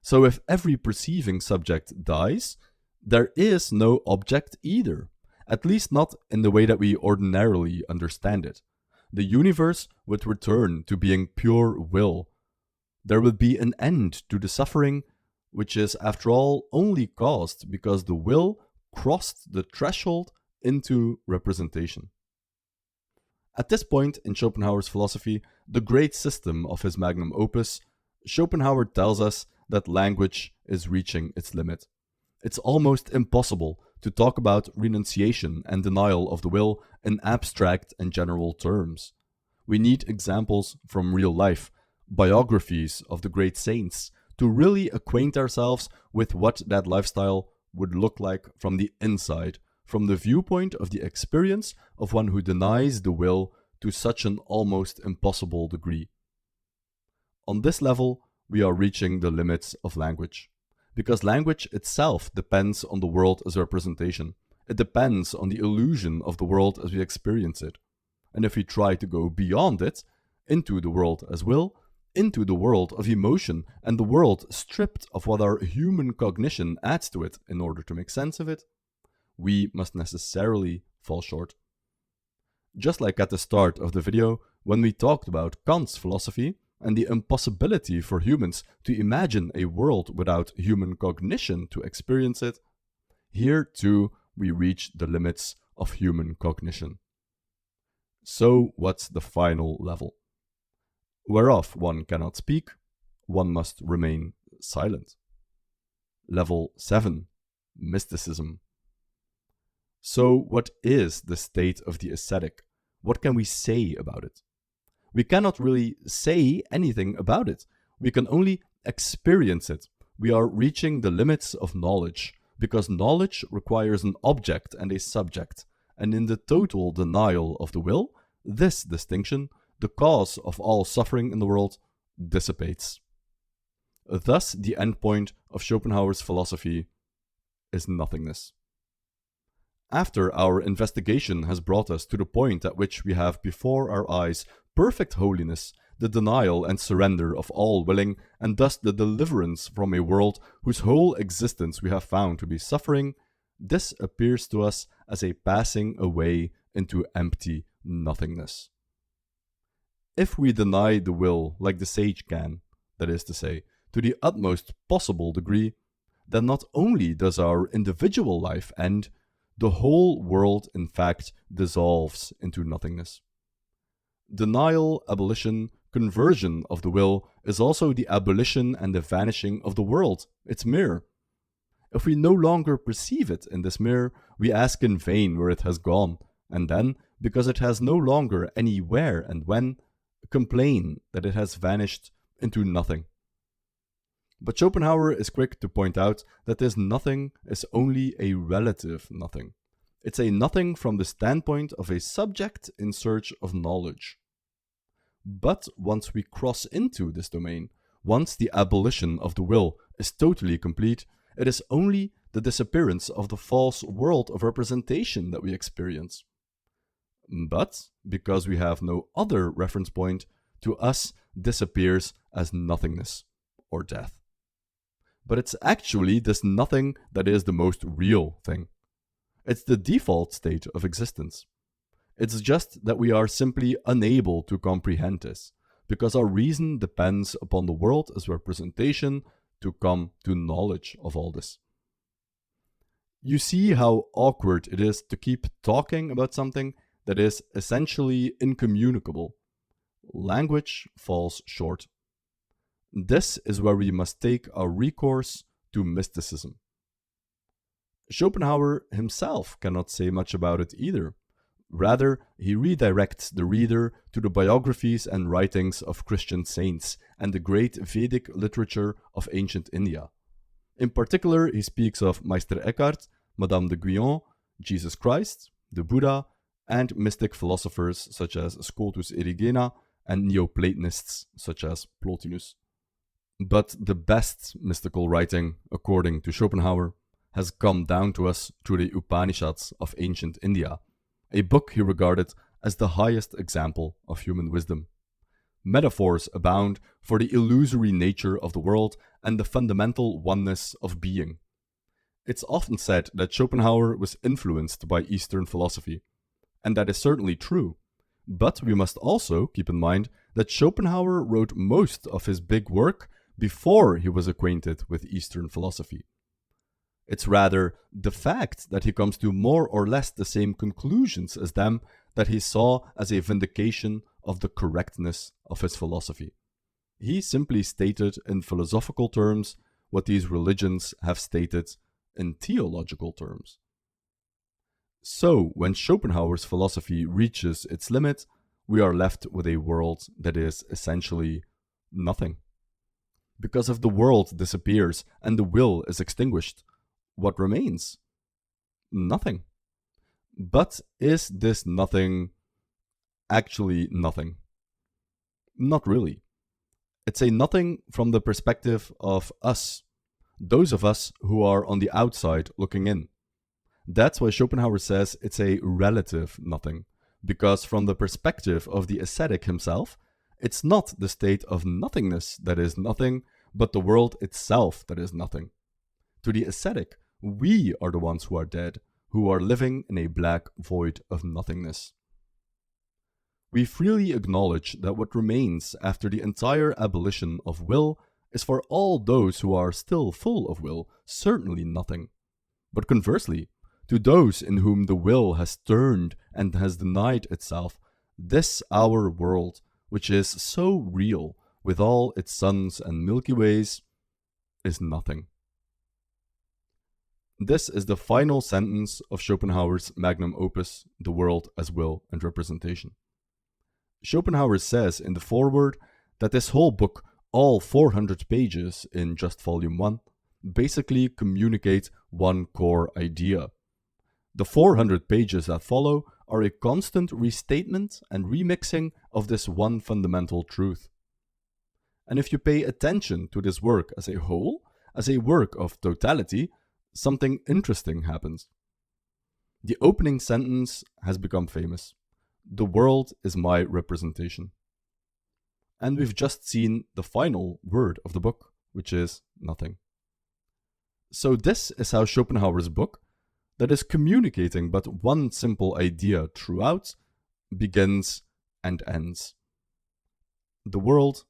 So if every perceiving subject dies, there is no object either. at least not in the way that we ordinarily understand it. The universe would return to being pure will. There would be an end to the suffering, which is, after all, only caused because the will crossed the threshold into representation. At this point in Schopenhauer's philosophy, the great system of his magnum opus, Schopenhauer tells us that language is reaching its limit. It's almost impossible to talk about renunciation and denial of the will in abstract and general terms. We need examples from real life, biographies of the great saints, to really acquaint ourselves with what that lifestyle would look like from the inside, from the viewpoint of the experience of one who denies the will to such an almost impossible degree. On this level, we are reaching the limits of language, because language itself depends on the world as representation. It depends on the illusion of the world as we experience it. And if we try to go beyond it, into the world as will, into the world of emotion and the world stripped of what our human cognition adds to it in order to make sense of it, we must necessarily fall short. Just like at the start of the video, when we talked about Kant's philosophy and the impossibility for humans to imagine a world without human cognition to experience it, here too we reach the limits of human cognition. So what's the final level? Whereof one cannot speak, one must remain silent. Level 7. Mysticism. So what is the state of the ascetic? What can we say about it? We cannot really say anything about it. We can only experience it. We are reaching the limits of knowledge, because knowledge requires an object and a subject, and in the total denial of the will, this distinction, the cause of all suffering in the world, dissipates. Thus, the endpoint of Schopenhauer's philosophy is nothingness. After our investigation has brought us to the point at which we have before our eyes perfect holiness, the denial and surrender of all willing, and thus the deliverance from a world whose whole existence we have found to be suffering, this appears to us as a passing away into empty nothingness. If we deny the will like the sage can, that is to say, to the utmost possible degree, then not only does our individual life end, the whole world in fact dissolves into nothingness. Denial, abolition, conversion of the will is also the abolition and the vanishing of the world, its mirror. If we no longer perceive it in this mirror, we ask in vain where it has gone, and then, because it has no longer any where and when, complain that it has vanished into nothing. But Schopenhauer is quick to point out that this nothing is only a relative nothing. It's a nothing from the standpoint of a subject in search of knowledge. But once we cross into this domain, once the abolition of the will is totally complete, it is only the disappearance of the false world of representation that we experience. But, because we have no other reference point, to us disappears as nothingness or death. But it's actually this nothing that is the most real thing. It's the default state of existence. It's just that we are simply unable to comprehend this, because our reason depends upon the world as representation to come to knowledge of all this. You see how awkward it is to keep talking about something that is essentially incommunicable. Language falls short. This is where we must take our recourse to mysticism. Schopenhauer himself cannot say much about it either. Rather, he redirects the reader to the biographies and writings of Christian saints and the great Vedic literature of ancient India. In particular, he speaks of Meister Eckhart, Madame de Guyon, Jesus Christ, the Buddha, and mystic philosophers such as Scotus Erigena and Neoplatonists such as Plotinus. But the best mystical writing, according to Schopenhauer, has come down to us through the Upanishads of ancient India, a book he regarded as the highest example of human wisdom. Metaphors abound for the illusory nature of the world and the fundamental oneness of being. It's often said that Schopenhauer was influenced by Eastern philosophy, and that is certainly true. But we must also keep in mind that Schopenhauer wrote most of his big work before he was acquainted with Eastern philosophy. It's rather the fact that he comes to more or less the same conclusions as them that he saw as a vindication of the correctness of his philosophy. He simply stated in philosophical terms what these religions have stated in theological terms. So, when Schopenhauer's philosophy reaches its limit, we are left with a world that is essentially nothing. Because if the world disappears and the will is extinguished, what remains? Nothing. But is this nothing actually nothing? Not really. It's a nothing from the perspective of us, those of us who are on the outside looking in. That's why Schopenhauer says it's a relative nothing, because from the perspective of the ascetic himself, it's not the state of nothingness that is nothing, but the world itself that is nothing. To the ascetic, we are the ones who are dead, who are living in a black void of nothingness. We freely acknowledge that what remains after the entire abolition of will is for all those who are still full of will certainly nothing. But conversely, to those in whom the will has turned and has denied itself, this our world, which is so real with all its suns and Milky Ways, is nothing. This is the final sentence of Schopenhauer's magnum opus, The World as Will and Representation. Schopenhauer says in the foreword that this whole book, all 400 pages in just volume 1, basically communicate one core idea. The 400 pages that follow are a constant restatement and remixing of this one fundamental truth. And if you pay attention to this work as a whole, as a work of totality, something interesting happens. The opening sentence has become famous. The world is my representation. And we've just seen the final word of the book, which is nothing. So this is how Schopenhauer's book, that is communicating but one simple idea throughout, begins and ends. The world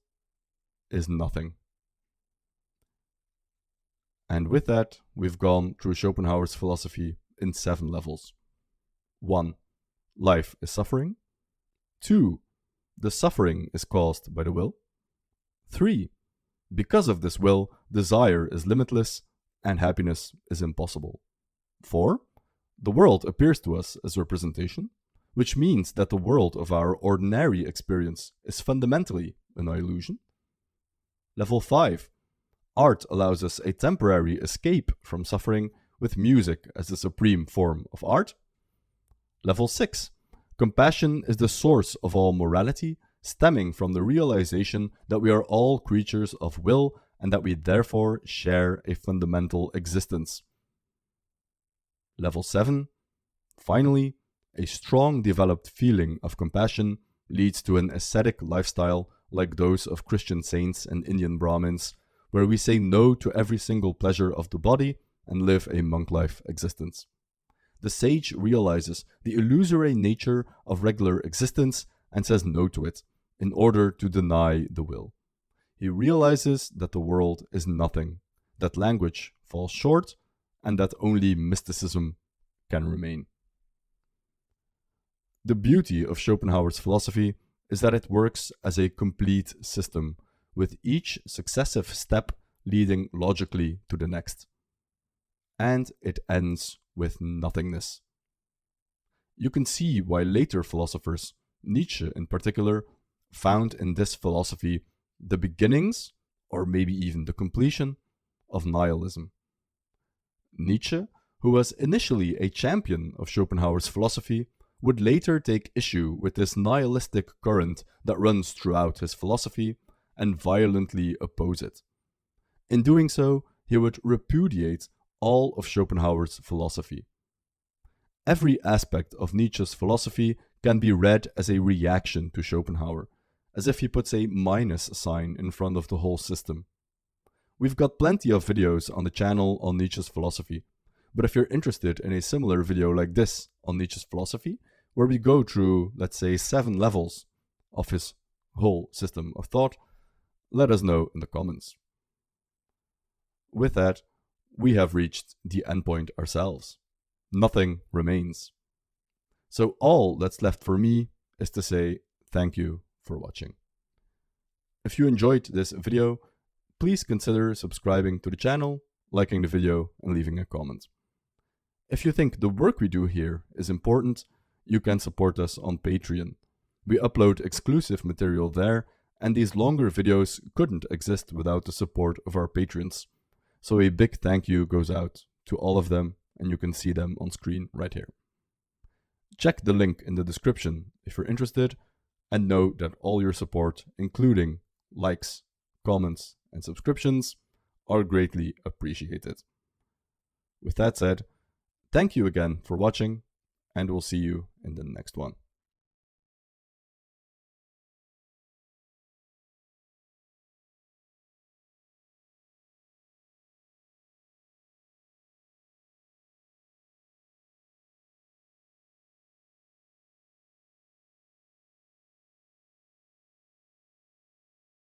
is nothing. And with that, we've gone through Schopenhauer's philosophy in 7 levels. 1. Life is suffering. 2. The suffering is caused by the will. 3. Because of this will, desire is limitless and happiness is impossible. 4. The world appears to us as representation, which means that the world of our ordinary experience is fundamentally an illusion. Level 5. Art allows us a temporary escape from suffering with music as the supreme form of art. Level 6. Compassion is the source of all morality, stemming from the realization that we are all creatures of will and that we therefore share a fundamental existence. Level 7. Finally, a strong developed feeling of compassion leads to an ascetic lifestyle like those of Christian saints and Indian Brahmins, where we say no to every single pleasure of the body and live a monk-life existence. The sage realizes the illusory nature of regular existence and says no to it, in order to deny the will. He realizes that the world is nothing, that language falls short, and that only mysticism can remain. The beauty of Schopenhauer's philosophy is that it works as a complete system, with each successive step leading logically to the next. And it ends with nothingness. You can see why later philosophers, Nietzsche in particular, found in this philosophy the beginnings, or maybe even the completion, of nihilism. Nietzsche, who was initially a champion of Schopenhauer's philosophy, would later take issue with this nihilistic current that runs throughout his philosophy and violently oppose it. In doing so, he would repudiate all of Schopenhauer's philosophy. Every aspect of Nietzsche's philosophy can be read as a reaction to Schopenhauer, as if he puts a minus sign in front of the whole system. We've got plenty of videos on the channel on Nietzsche's philosophy, But if you're interested in a similar video like this on Nietzsche's philosophy, where we go through, let's say, 7 levels of his whole system of thought, let us know in the comments. With that, we have reached the endpoint ourselves. Nothing remains. So all that's left for me is to say thank you for watching. If you enjoyed this video, please consider subscribing to the channel, liking the video, and leaving a comment. If you think the work we do here is important, you can support us on Patreon. We upload exclusive material there, and these longer videos couldn't exist without the support of our patrons. So a big thank you goes out to all of them, and you can see them on screen right here. Check the link in the description if you're interested, and know that all your support, including likes, comments, and subscriptions, are greatly appreciated. With that said, thank you again for watching, and we'll see you in the next one.